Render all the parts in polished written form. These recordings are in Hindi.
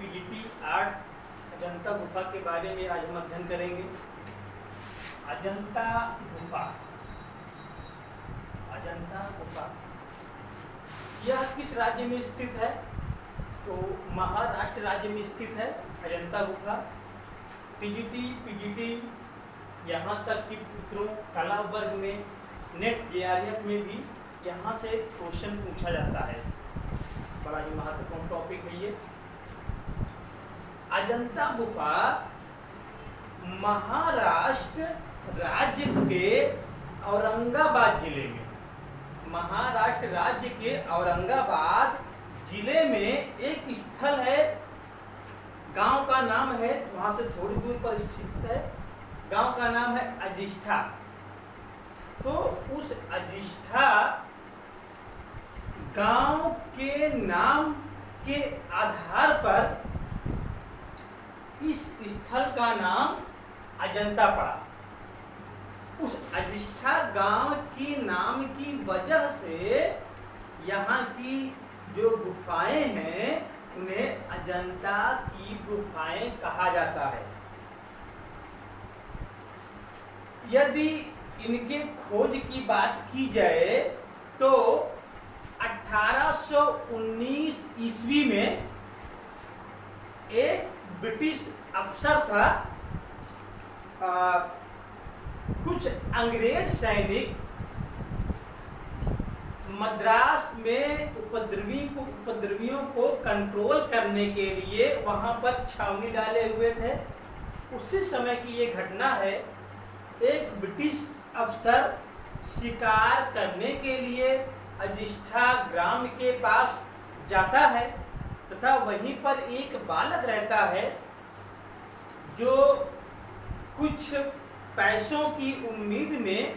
पीजीटी आर्ट अजंता गुफा के बारे में आज हम अध्ययन करेंगे। अजंता गुफा, अजंता गुफा यह किस राज्य में स्थित है? तो महाराष्ट्र राज्य में स्थित है अजंता गुफा। टीजीटी पीजीटी यहाँ तक कि मित्रों कला वर्ग में नेट जेआरएफ में भी यहाँ से क्वेश्चन पूछा जाता है। बड़ा ही महत्वपूर्ण टॉपिक है ये। अजंता गुफा महाराष्ट्र राज्य के औरंगाबाद जिले में, महाराष्ट्र राज्य के औरंगाबाद जिले में एक स्थल है। गांव का नाम है, वहां से थोड़ी दूर पर स्थित है। गांव का नाम है अजिष्ठा। तो उस अजिष्ठा गांव के नाम के आधार पर इस स्थल का नाम अजंता पड़ा। उस अजिष्ठा गांव की नाम की वजह से यहाँ की जो गुफाएं हैं उन्हें अजंता की गुफाएं कहा जाता है। यदि इनके खोज की बात की जाए तो 1819 ईस्वी में एक ब्रिटिश अफसर था। कुछ अंग्रेज सैनिक मद्रास में उपद्रवियों को कंट्रोल करने के लिए वहां पर छावनी डाले हुए थे। उसी समय की ये घटना है। एक ब्रिटिश अफसर शिकार करने के लिए अजिष्ठा ग्राम के पास जाता है तथा वहीं पर एक बालक रहता है जो कुछ पैसों की उम्मीद में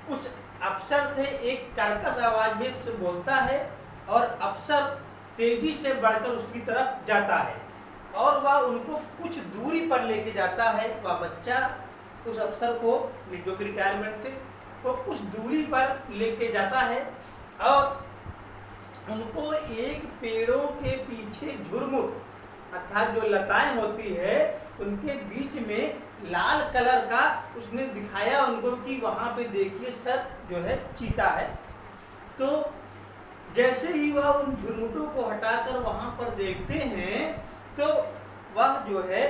उस अफसर से एक कर्कश आवाज में उससे बोलता है और अफसर तेजी से बढ़कर उसकी तरफ जाता है और वह उनको कुछ दूरी पर लेके जाता है। वह बच्चा उस अफसर को, जो कि रिटायरमेंट थे, तो कुछ दूरी पर लेके जाता है और उनको एक पेड़ों के पीछे झुरमुट अर्थात जो लताएं होती है उनके बीच में लाल कलर का उसने दिखाया उनको कि वहां पे देखिए सर जो है चीता है। तो जैसे ही वह उन झुरमुटों को हटाकर वहां पर देखते हैं तो वह जो है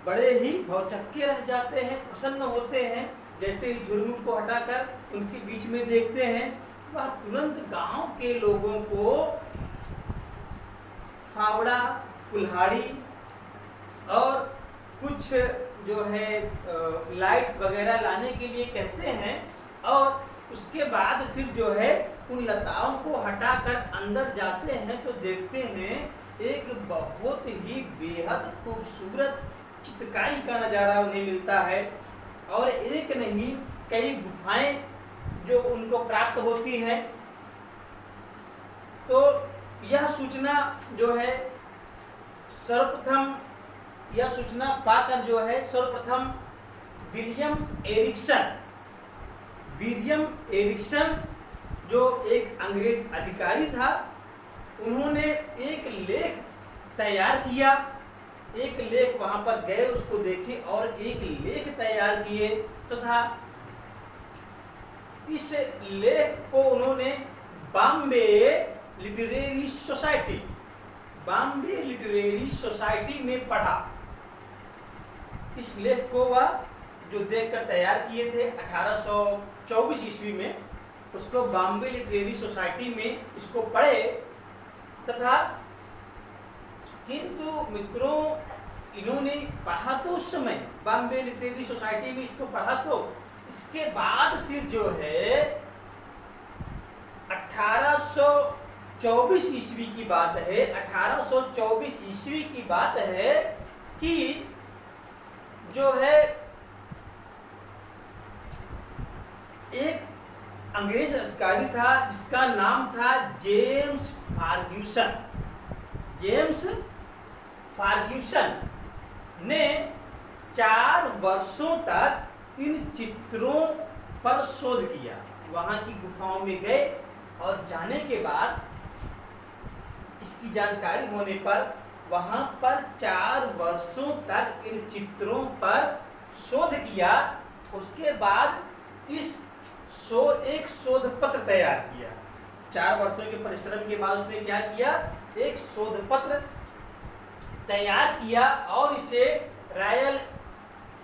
बड़े ही भौचक्के रह जाते हैं, प्रसन्न होते हैं। जैसे ही झुरमुट को हटाकर उनके बीच में देखते हैं वह तुरंत गांव के लोगों को फावड़ा, कुल्हाड़ी और कुछ जो है लाइट वगैरह लाने के लिए कहते हैं और उसके बाद फिर जो है उन लताओं को हटाकर अंदर जाते हैं तो देखते हैं एक बहुत ही बेहद खूबसूरत चित्रकारी का नज़ारा उन्हें मिलता है और एक नहीं कई गुफाएं जो उनको प्राप्त होती हैं। तो यह सूचना जो है सर्वप्रथम यह सूचना पाकर जो है सर्वप्रथम विलियम एरिक्सन जो एक अंग्रेज अधिकारी था, उन्होंने एक लेख तैयार किया। एक लेख वहां पर गए, उसको देखे और एक लेख तैयार किए तथा इस लेख को उन्होंने बॉम्बे लिटरेरी सोसाइटी में पढ़ा। इस लेख को वह जो देखकर तैयार किए थे 1824 ईस्वी में, उसको बॉम्बे लिटरेरी सोसाइटी में इसको पढ़े तथा किंतु मित्रों इन्होंने पढ़ा तो उस समय बॉम्बे लिटरेरी सोसाइटी में इसको पढ़ा तो इसके बाद फिर जो है 1824 ईस्वी की बात है। 1824 ईस्वी की बात है कि जो है एक अंग्रेज अधिकारी था जिसका नाम था जेम्स फार्ग्यूसन ने 4 वर्षों तक इन चित्रों पर शोध किया। वहां की गुफाओं में गए और जाने के बाद इसकी जानकारी होने पर वहां पर 4 वर्षों तक इन चित्रों पर शोध किया। उसके बाद एक शोध पत्र तैयार किया। 4 वर्षों के परिश्रम के बाद उसने क्या किया, एक शोध पत्र तैयार किया और इसे royal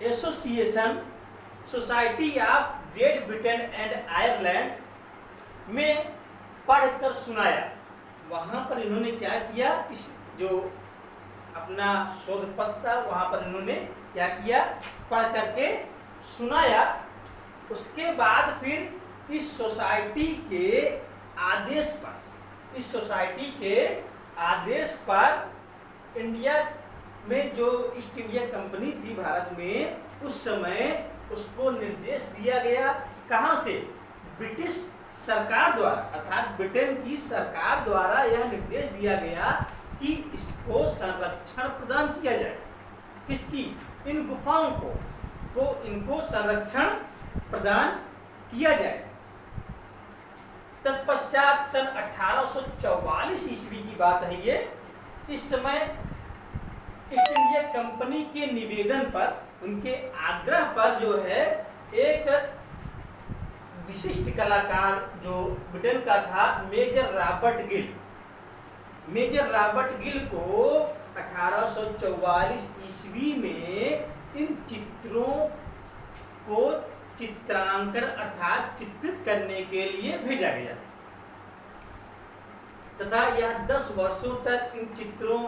association society of great Britain and Ireland में पढ़कर सुनाया। वहां पर इन्होंने क्या किया, इस जो अपना शोध पत्र वहां पर इन्होंने क्या किया, पढ़ करके सुनाया। उसके बाद फिर इस सोसाइटी के आदेश पर इंडिया में जो ईस्ट इंडिया कंपनी थी भारत में, उस समय उसको निर्देश दिया गया। कहां से? ब्रिटिश सरकार द्वारा, अर्थात ब्रिटेन की सरकार द्वारा यह निर्देश दिया गया कि इसको संरक्षण प्रदान किया जाए। किसकी? इन गुफाओं को इनको संरक्षण प्रदान किया जाए। तत्पश्चात सन 1844 ईस्वी की बात है ये। इस समय ईस्ट इंडिया कंपनी के निवेदन पर, उनके आग्रह पर जो है, एक विशिष्ट कलाकार जो ब्रिटेन का था, मेजर रॉबर्ट गिल को 1844 ईस्वी में इन चित्रों को चित्रांकन अर्थात चित्रित करने के लिए भेजा गया तथा यह 10 वर्षों तक इन चित्रों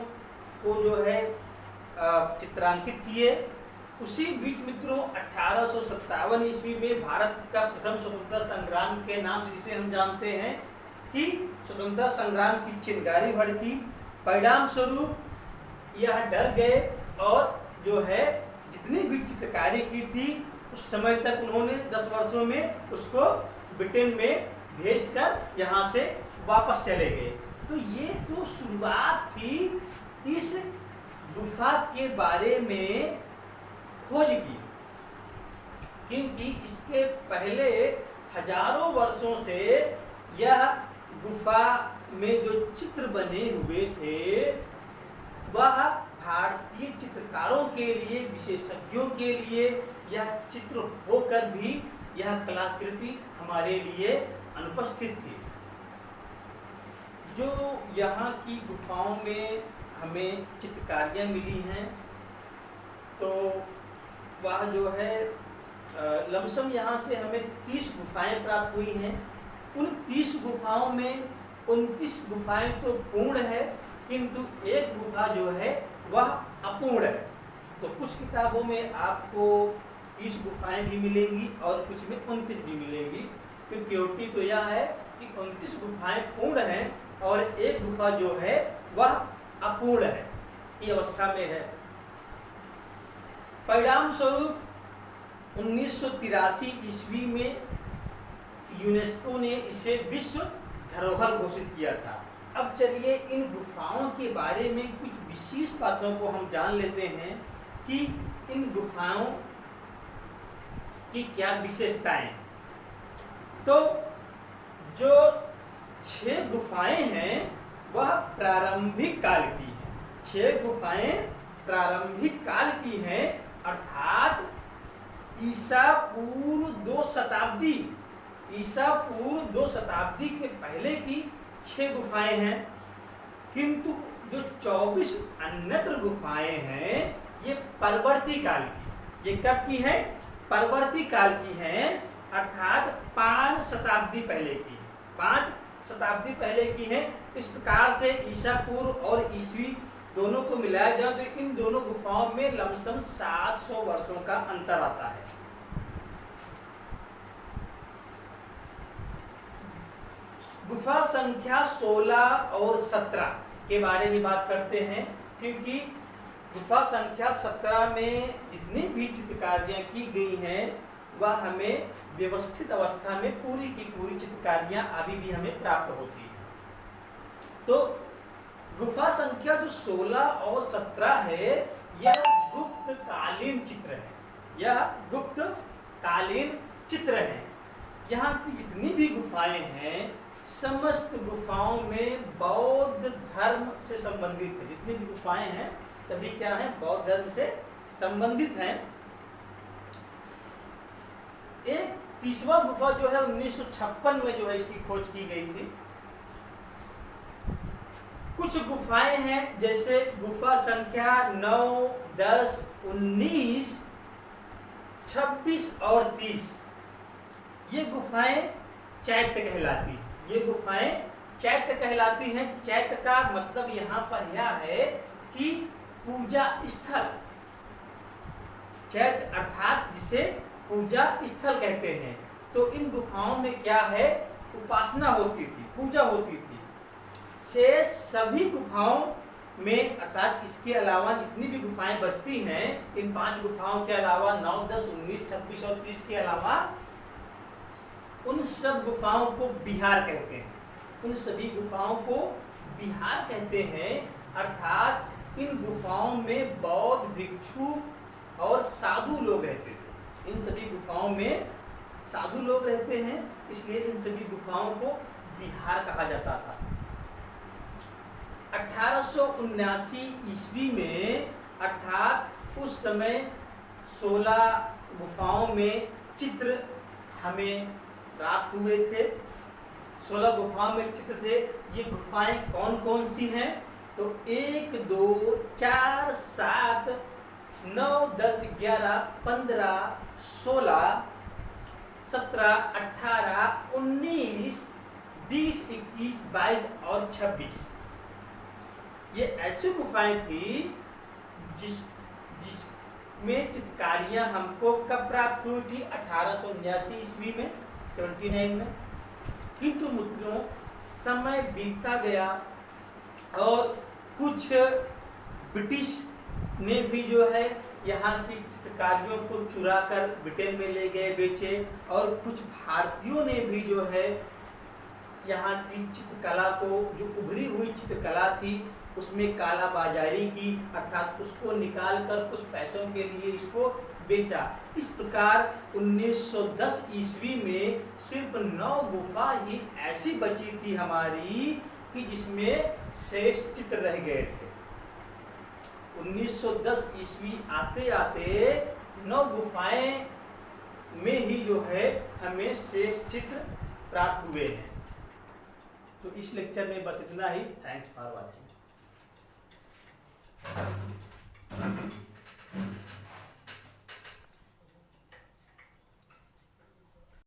को जो है चित्रांकित किए। उसी बीच मित्रों 1857 ईस्वी में भारत का प्रथम स्वतंत्रता संग्राम के नाम से, जिसे हम जानते हैं कि स्वतंत्रता संग्राम की चिंगारी भड़की। परिणाम स्वरूप यह डर गए और जो है जितनी भी चित्रकारी की थी उस समय तक उन्होंने 10 वर्षों में उसको ब्रिटेन में भेजकर यहाँ से वापस चले गए। तो ये तो शुरुआत थी इस गुफा के बारे में खोज की, क्योंकि इसके पहले हजारों वर्षों से यह गुफा में जो चित्र बने हुए थे वह भारतीय चित्रकारों के लिए, विशेषज्ञों के लिए यह चित्र होकर भी यह कलाकृति हमारे लिए अनुपस्थित थी। जो यहाँ की गुफाओं में हमें चित्रकारियाँ मिली हैं, तो वह जो है लमसम यहाँ से हमें 30 गुफाएं प्राप्त हुई हैं। उन 30 गुफाओं में 29 गुफाएं तो पूर्ण है, किंतु एक गुफा जो है वह अपूर्ण है। तो कुछ किताबों में आपको 30 गुफाएं भी मिलेंगी और कुछ में 29 भी मिलेंगी। तो प्योरिटी तो यह है कि 29 गुफाएं पूर्ण हैं और एक गुफा जो है वह अपूर्ण है, ये अवस्था में है। परिणाम स्वरूप 1983 ईस्वी में यूनेस्को ने इसे विश्व धरोहर घोषित किया था। अब चलिए इन गुफाओं के बारे में कुछ विशेष बातों को हम जान लेते हैं कि इन गुफाओं की क्या विशेषताएं। तो जो 6 गुफाएं हैं वह प्रारंभिक काल की हैं। 6 गुफाएं प्रारंभिक काल की हैं, अर्थात ईसा पूर्व 2 शताब्दी के पहले की 6 गुफाएं हैं। किंतु जो 24 अन्यत्र गुफाएं हैं ये परवर्ती काल की, ये कब की हैं? परवर्ती काल की हैं, अर्थात 5 शताब्दी पहले की, 5 शताब्दी पहले की हैं। इस प्रकार से ईसा पूर्व और ईस्वी दोनों को मिलाया जाए तो इन दोनों गुफाओं में लमसम 700 वर्षों का अंतर आता है। गुफा संख्या 16 और 17 के बारे में बात करते हैं, क्योंकि गुफा संख्या 17 में जितनी भी चित्रकारियाँ की गई हैं वह हमें व्यवस्थित अवस्था में पूरी की पूरी चित्रकारियाँ अभी भी हमें प्राप्त होती हैं। तो गुफा संख्या जो 16 और 17 है यह गुप्त कालीन चित्र है, यह गुप्त कालीन चित्र है। यहाँ की जितनी भी गुफाएं हैं समस्त गुफाओं में बौद्ध धर्म से संबंधित है। जितनी भी गुफाएं हैं सभी क्या हैं, बौद्ध धर्म से संबंधित हैं। एक तीसवा गुफा जो है 1956 में जो है इसकी खोज की गई थी। कुछ गुफाएं हैं जैसे गुफा संख्या 9, 10, 19, 26 और 30, ये गुफाएं चैत्य कहलाती हैं। ये गुफाएं चैत्य कहलाती हैं। चैत्य का मतलब यहाँ पर यह है कि पूजा स्थल, चैत्य अर्थात जिसे पूजा स्थल कहते हैं। तो इन गुफाओं में क्या है, उपासना होती थी, पूजा होती थी। शेष सभी गुफाओं में अर्थात इसके अलावा जितनी भी गुफाएं बचती हैं, इन 5 गुफाओं के अलावा 9, 10, 19, 26 और 30 के अलावा उन सब गुफाओं को विहार कहते हैं। उन सभी गुफाओं को विहार कहते हैं। अर्थात इन गुफाओं में बौद्ध भिक्षु और साधु लोग रहते थे। इन सभी गुफाओं में साधु लोग रहते हैं, इसलिए इन सभी गुफाओं को विहार कहा जाता था। 1879 ईस्वी में अर्थात उस समय 16 गुफाओं में चित्र हमें प्राप्त हुए थे। 16 गुफाओं में चित्र थे। ये गुफाएं कौन कौन सी हैं, तो 1, 2, 4, 7, 9, 10, 11, 15, 16, 17, 18, 19, 20, 21, 22 और 26। ये ऐसी गुफाएं थी जिसमें चित्रकारियां हमको कब प्राप्त हुई थी, 1879 ईस्वी में, 79 में। किंतु मित्रों समय बीतता गया और कुछ ब्रिटिश ने भी जो है यहाँ की चित्रकारियों को चुरा कर ब्रिटेन में ले गए, बेचे। और कुछ भारतीयों ने भी जो है यहाँ की चित्रकला को, जो उभरी हुई चित्रकला थी, उसमें काला बाजारी की, अर्थात उसको निकाल कर कुछ पैसों के लिए इसको बेचा। इस प्रकार 1910 ईस्वी में सिर्फ 9 गुफा ही ऐसी बची थी हमारी कि जिसमें शेष चित्र रह गए थे। 1910 ईस्वी आते आते 9 गुफाएं में ही जो है हमें शेष चित्र प्राप्त हुए हैं। तो इस लेक्चर में बस इतना ही। Thanks for watching.